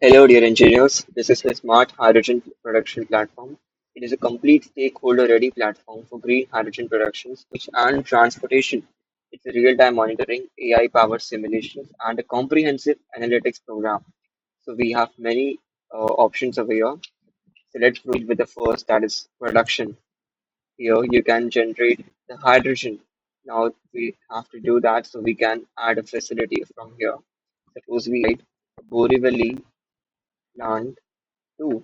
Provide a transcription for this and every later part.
Hello, dear engineers. This is the Smart Hydrogen Production Platform. It is a complete stakeholder-ready platform for green hydrogen production, storage, and transportation. It's a real-time monitoring, AI-powered simulations, and a comprehensive analytics program. So we have many options over here. So let's proceed with the first, that is production. Here you can generate the hydrogen. Now we have to do that, so we can add a facility from here. Suppose we write Borivali plant 2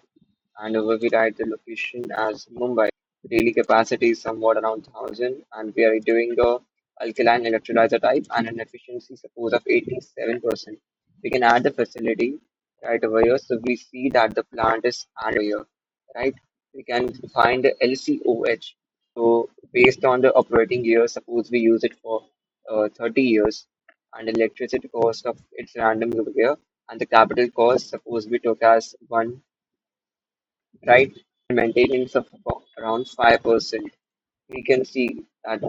and over we write the location as Mumbai. Daily capacity is somewhat around 1000 and we are doing a alkaline electrolyzer type and an efficiency suppose of 87%. We can add the facility right over here so we see that the plant is added here, right? We can find the LCOH. So based on the operating year, suppose we use it for 30 years and electricity cost of it's random over here and the capital cost suppose we took as 1, right? Maintenance of around 5%. We can see that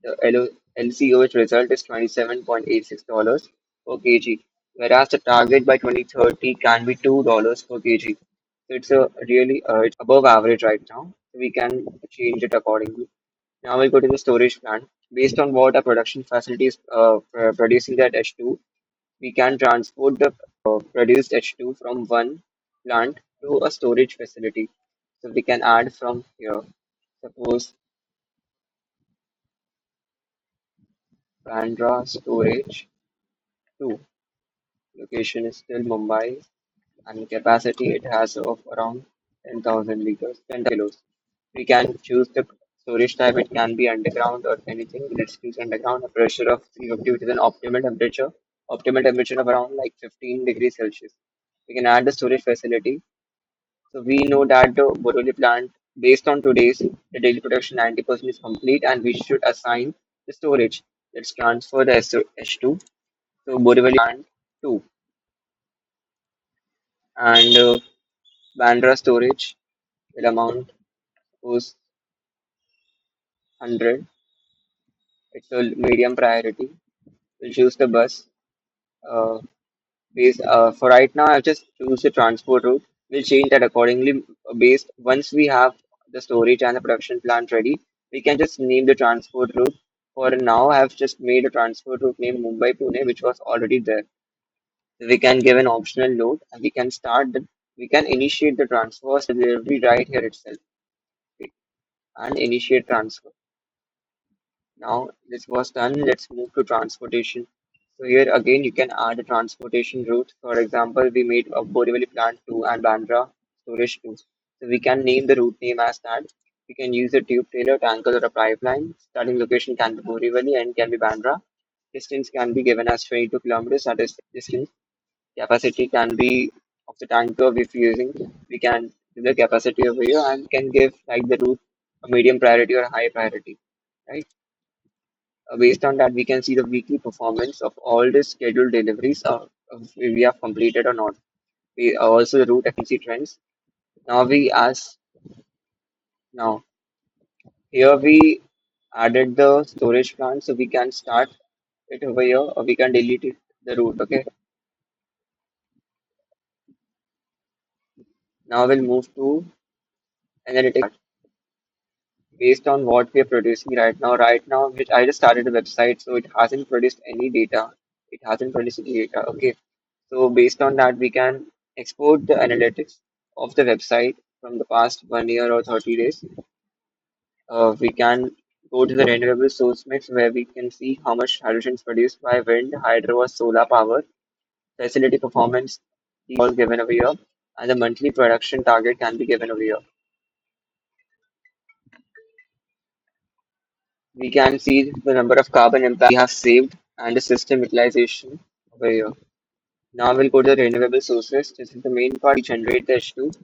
the LCOH result is $27.86 per kg, whereas the target by 2030 can be $2 per kg. So it's above average right now. So we can change it accordingly. Now we'll go to the storage plant. Based on what our production facility is producing that H2, we can transport the produced H2 from one plant to a storage facility. So we can add from here. Suppose Bandra storage 2. Location is still Mumbai and capacity it has of around 10,000 liters, 10 kilos. We can choose the storage type. It can be underground or anything. Let's choose underground. A pressure of 350, which is an optimal temperature. Optimal temperature of around like 15 degrees Celsius. We can add the storage facility. So we know that the Borivali plant, based on today's the daily production, 90% is complete, and we should assign the storage. Let's transfer the H2 to Borivali plant 2 and Bandra storage will amount was 100. It's a medium priority. We'll choose the bus. Uh, for right now, I've just choose the transport route. We'll change that accordingly. Based once we have the storage and the production plant ready, we can just name the transport route. For now, I've just made a transport route named Mumbai Pune, which was already there. We can give an optional note, and we can initiate the transfers delivery right here itself. Okay, and initiate transfer. Now this was done. Let's move to transportation. So here again, you can add a transportation route. For example, we made a Borivali plant 2 and Bandra storage 2. So we can name the route name as that. We can use a tube trailer, tanker, or a pipeline. Starting location can be Borivali and can be Bandra. Distance can be given as 22 kilometers. That is distance. Capacity can be of the tanker if you're using. We can do the capacity over here and can give like the route a medium priority or a high priority, right? Based on that, we can see the weekly performance of all the scheduled deliveries of we have completed or not. We also the route efficiency trends. Now we ask now here we added the storage plant, so we can start it over here or we can delete it the route. Okay. Now we'll move to analytics. Based on what we are producing right now. Right now, which I just started a website, so it hasn't produced any data. It hasn't produced any data. Okay. So based on that, we can export the analytics of the website from the past 1 year or 30 days. We can go to the renewable source mix where we can see how much hydrogen is produced by wind, hydro, or solar power. Facility performance is all given over here, and the monthly production target can be given over here. We can see the number of carbon impact we have saved and the system utilization over here. Now we'll go to the renewable sources. This is the main part. We generate the H2.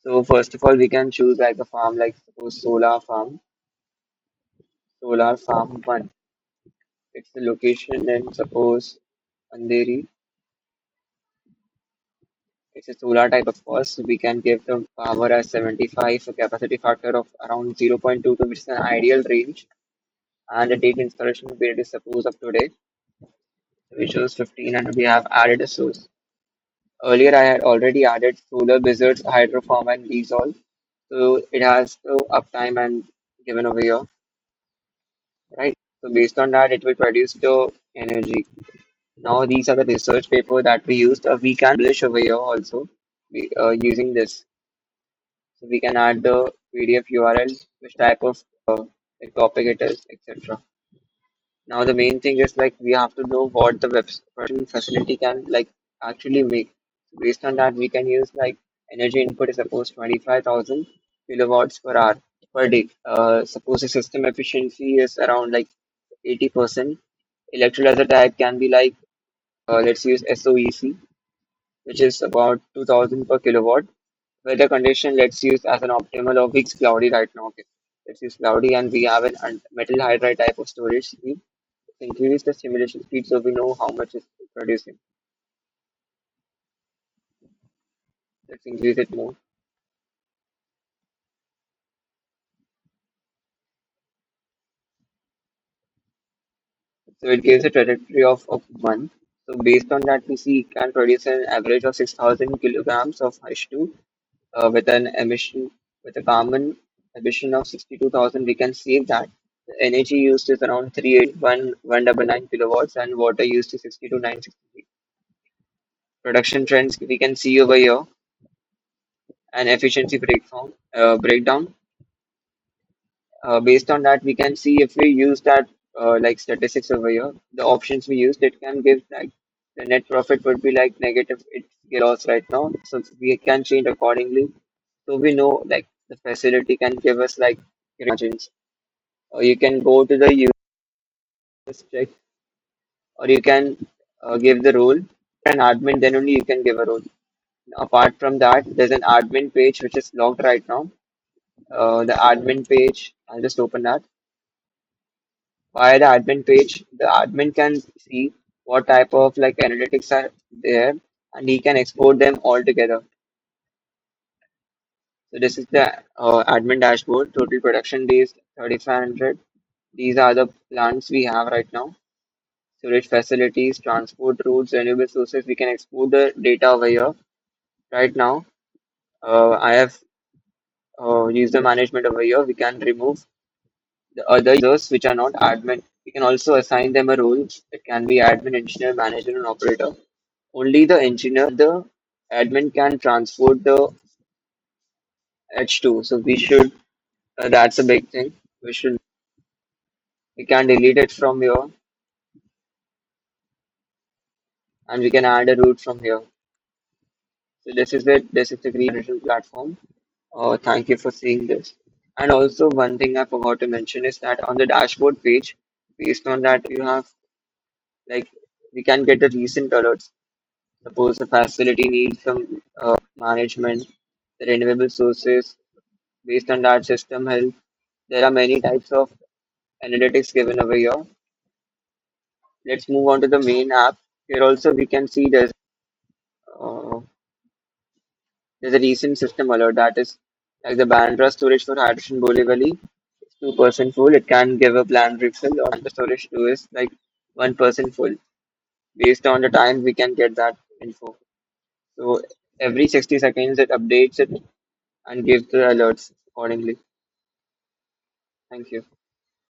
So first of all, we can choose like a farm, like suppose solar farm one. It's the location and suppose Andheri. It's a solar type of course. So we can give the power as 75, a capacity factor of around 0.22, which is an ideal range. And the date installation period is suppose of today. So we choose 15 and we have added a source. Earlier, I had already added solar blizzards, hydroform, and these all. So it has the uptime and given over here, right? So based on that, it will produce the energy. Now these are the research paper that we used. We can publish over here also using this. So we can add the PDF URL, which type of like topic it is, etc. Now the main thing is like we have to know what the web production facility can like actually make. Based on that, we can use like energy input is suppose 25,000 kilowatts per hour per day. Suppose the system efficiency is around like 80%. Electrolyzer type can be like let's use SOEC, which is about 2000 per kilowatt. Weather condition, let's use as an optimal of weeks cloudy right now. Okay. Let's use cloudy and we have an metal hydride type of storage speed. Increase the simulation speed so we know how much it's producing. Let's increase it more. So it gives a trajectory of 1. So based on that, we see it can produce an average of 6,000 kilograms of H2 with an emission, with a carbon emission of 62,000. We can save that. The energy used is around 381,199 kilowatts and water used is 62,963. Production trends we can see over here and efficiency breakdown. Based on that, we can see if we use that like statistics over here, the options we used, it can give like the net profit would be like negative it's loss right now. So we can change accordingly. So we know like the facility can give us like margins. Or you can go to the use check, or you can give the role. An admin, then only you can give a role. Apart from that, there's an admin page which is logged right now. The admin page, I'll just open that. Via the admin page, the admin can see what type of like analytics are there and he can export them all together. So this is the admin dashboard, total production days 3,500. These are the plants we have right now. Storage facilities, transport routes, renewable sources. We can export the data over here. Right now, I have user management over here. We can remove the other users which are not admin. We can also assign them a role. It can be admin, engineer, manager, and operator. Only the engineer, the admin can transport the H2. So we should, that's a big thing. We can delete it from here and we can add a route from here. So this is it. This is the green digital platform. Thank you for seeing this. And also one thing I forgot to mention is that on the dashboard page, based on that, you have like, we can get the recent alerts. Suppose the facility needs some management, the renewable sources, based on that system health. There are many types of analytics given over here. Let's move on to the main app. Here also we can see uh, there's a recent system alert that is like the Bandra storage for hydrogen Bolivali is 2% full. It can give a planned refill or the storage 2 is like 1% full. Based on the time we can get that info. So every 60 seconds it updates it and gives the alerts accordingly. Thank you.